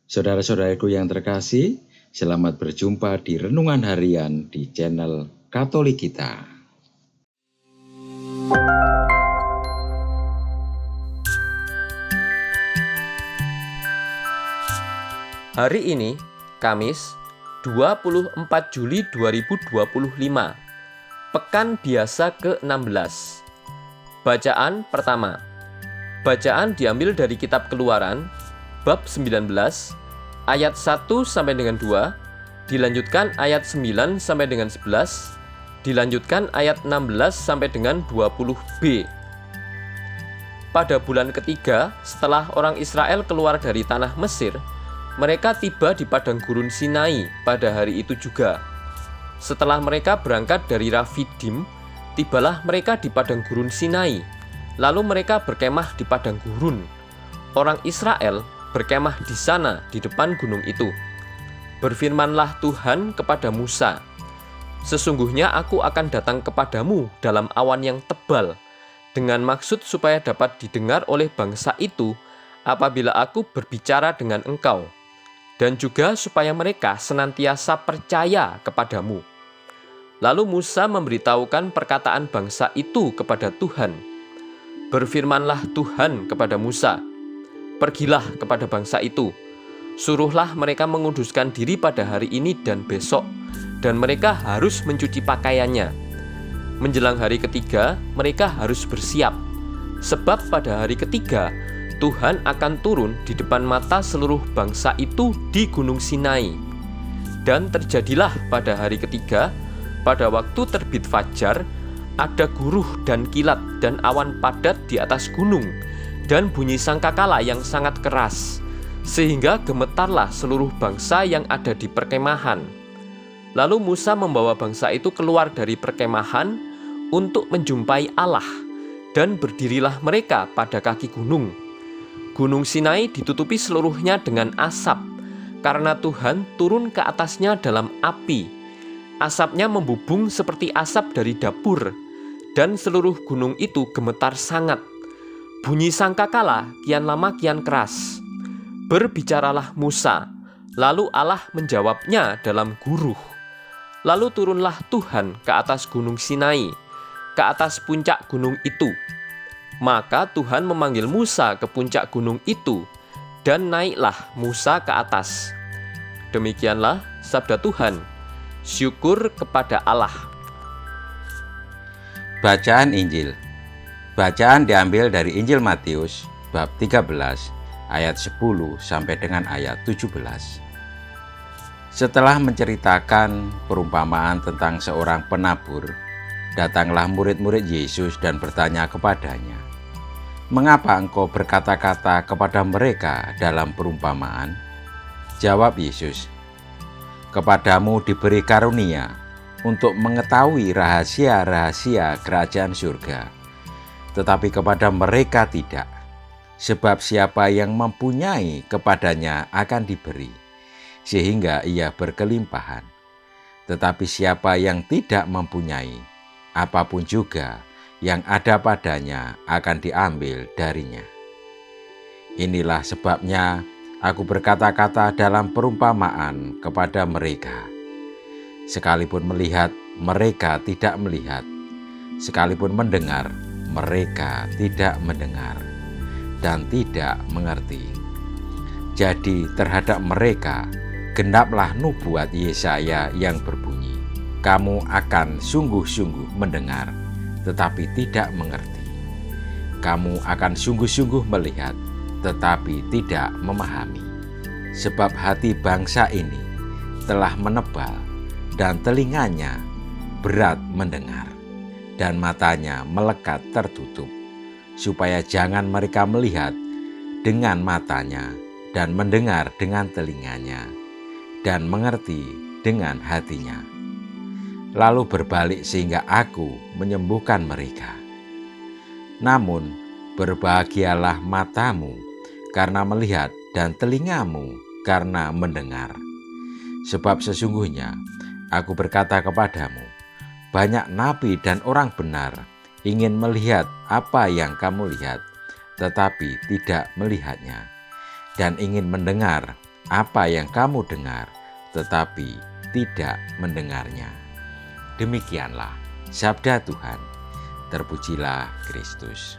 Saudara-saudaraku yang terkasih, selamat berjumpa di Renungan Harian di channel Katolik kita. Hari ini, Kamis, 24 Juli 2025, Pekan Biasa ke-16. Bacaan pertama. Bacaan diambil dari Kitab Keluaran, bab 19, ayat 1 sampai dengan 2, dilanjutkan ayat 9 sampai dengan 11, dilanjutkan ayat 16 sampai dengan 20b. Pada bulan ketiga, setelah orang Israel keluar dari tanah Mesir, mereka tiba di padang gurun Sinai pada hari itu juga. Setelah mereka berangkat dari Rafidim, tibalah mereka di padang gurun Sinai. Lalu mereka berkemah di padang gurun. Orang Israel berkemah di sana di depan gunung itu. Berfirmanlah Tuhan kepada Musa, "Sesungguhnya aku akan datang kepadamu dalam awan yang tebal, dengan maksud supaya dapat didengar oleh bangsa itu apabila aku berbicara dengan engkau, dan juga supaya mereka senantiasa percaya kepadamu." Lalu Musa memberitahukan perkataan bangsa itu kepada Tuhan. Berfirmanlah Tuhan kepada Musa, "Pergilah kepada bangsa itu, suruhlah mereka menguduskan diri pada hari ini dan besok, dan mereka harus mencuci pakaiannya. Menjelang hari ketiga, mereka harus bersiap, sebab pada hari ketiga Tuhan akan turun di depan mata seluruh bangsa itu di Gunung Sinai." Dan terjadilah pada hari ketiga, pada waktu terbit fajar, ada guruh dan kilat dan awan padat di atas gunung, dan bunyi sangkakala yang sangat keras, sehingga gemetarlah seluruh bangsa yang ada di perkemahan. Lalu Musa membawa bangsa itu keluar dari perkemahan untuk menjumpai Allah, dan berdirilah mereka pada kaki gunung. Gunung Sinai ditutupi seluruhnya dengan asap, karena Tuhan turun ke atasnya dalam api. Asapnya membubung seperti asap dari dapur, dan seluruh gunung itu gemetar sangat. Bunyi sangkakala kian lama kian keras. Berbicaralah Musa, lalu Allah menjawabnya dalam guruh. Lalu turunlah Tuhan ke atas gunung Sinai, ke atas puncak gunung itu. Maka Tuhan memanggil Musa ke puncak gunung itu, dan naiklah Musa ke atas. Demikianlah sabda Tuhan. Syukur kepada Allah. Bacaan Injil. Bacaan diambil dari Injil Matius bab 13 ayat 10 sampai dengan ayat 17. Setelah menceritakan perumpamaan tentang seorang penabur, datanglah murid-murid Yesus dan bertanya kepadanya, "Mengapa engkau berkata-kata kepada mereka dalam perumpamaan?" Jawab Yesus, "Kepadamu diberi karunia untuk mengetahui rahasia-rahasia kerajaan surga, tetapi kepada mereka tidak. Sebab siapa yang mempunyai kepadanya akan diberi, sehingga ia berkelimpahan. Tetapi siapa yang tidak mempunyai, apapun juga yang ada padanya akan diambil darinya. Inilah sebabnya aku berkata-kata dalam perumpamaan kepada mereka. Sekalipun melihat, mereka tidak melihat. Sekalipun mendengar, mereka tidak mendengar dan tidak mengerti. Jadi terhadap mereka genaplah nubuat Yesaya yang berbunyi, "Kamu akan sungguh-sungguh mendengar, tetapi tidak mengerti. Kamu akan sungguh-sungguh melihat, tetapi tidak memahami. Sebab hati bangsa ini telah menebal, dan telinganya berat mendengar, dan matanya melekat tertutup, supaya jangan mereka melihat dengan matanya, dan mendengar dengan telinganya, dan mengerti dengan hatinya, lalu berbalik sehingga aku menyembuhkan mereka. Namun berbahagialah matamu karena melihat, dan telingamu karena mendengar. Sebab sesungguhnya aku berkata kepadamu, banyak nabi dan orang benar ingin melihat apa yang kamu lihat, tetapi tidak melihatnya, dan ingin mendengar apa yang kamu dengar, tetapi tidak mendengarnya. Demikianlah sabda Tuhan. Terpujilah Kristus.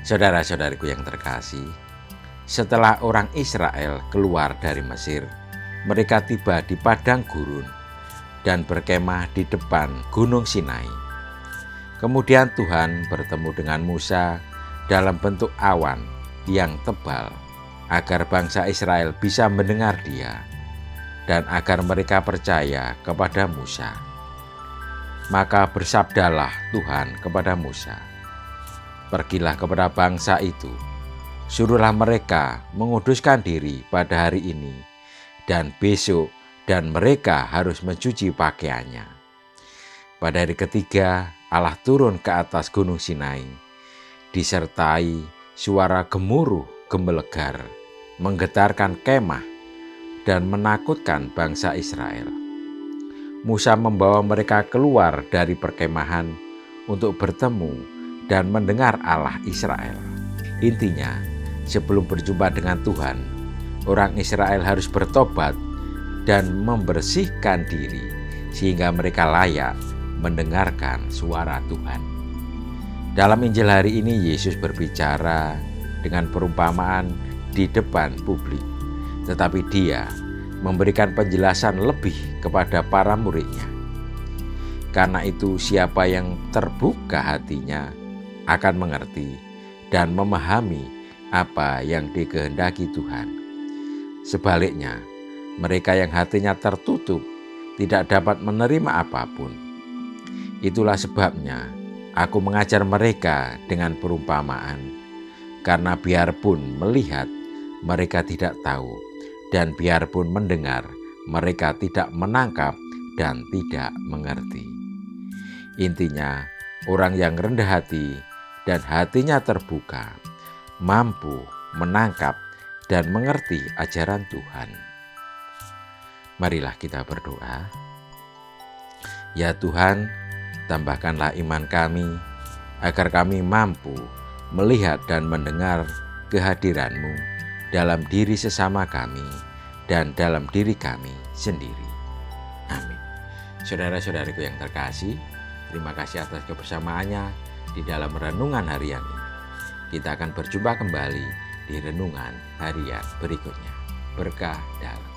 Saudara-saudariku yang terkasih, setelah orang Israel keluar dari Mesir, mereka tiba di padang gurun dan berkemah di depan Gunung Sinai. Kemudian Tuhan bertemu dengan Musa dalam bentuk awan yang tebal, agar bangsa Israel bisa mendengar Dia dan agar mereka percaya kepada Musa. Maka bersabdalah Tuhan kepada Musa, "Pergilah kepada bangsa itu, suruhlah mereka menguduskan diri pada hari ini dan besok, dan mereka harus mencuci pakaiannya." Pada hari ketiga, Allah turun ke atas Gunung Sinai, disertai suara gemuruh gemelegar, menggetarkan kemah dan menakutkan bangsa Israel. Musa membawa mereka keluar dari perkemahan untuk bertemu dan mendengar Allah Israel. Intinya, sebelum berjumpa dengan Tuhan, orang Israel harus bertobat dan membersihkan diri sehingga mereka layak mendengarkan suara Tuhan. Dalam Injil hari ini, Yesus berbicara dengan perumpamaan di depan publik, tetapi Dia memberikan penjelasan lebih kepada para muridnya. Karena itu, siapa yang terbuka hatinya akan mengerti dan memahami apa yang dikehendaki Tuhan. Sebaliknya, mereka yang hatinya tertutup tidak dapat menerima apapun. Itulah sebabnya aku mengajar mereka dengan perumpamaan, karena biarpun melihat, mereka tidak tahu, dan biarpun mendengar, mereka tidak menangkap dan tidak mengerti. Intinya, orang yang rendah hati dan hatinya terbuka mampu menangkap dan mengerti ajaran Tuhan. Marilah kita berdoa. Ya Tuhan, tambahkanlah iman kami agar kami mampu melihat dan mendengar kehadiran-Mu dalam diri sesama kami dan dalam diri kami sendiri. Amin. Saudara-saudariku yang terkasih, terima kasih atas kebersamaannya di dalam renungan harian ini. Kita akan berjumpa kembali di renungan harian berikutnya. Berkah dalam.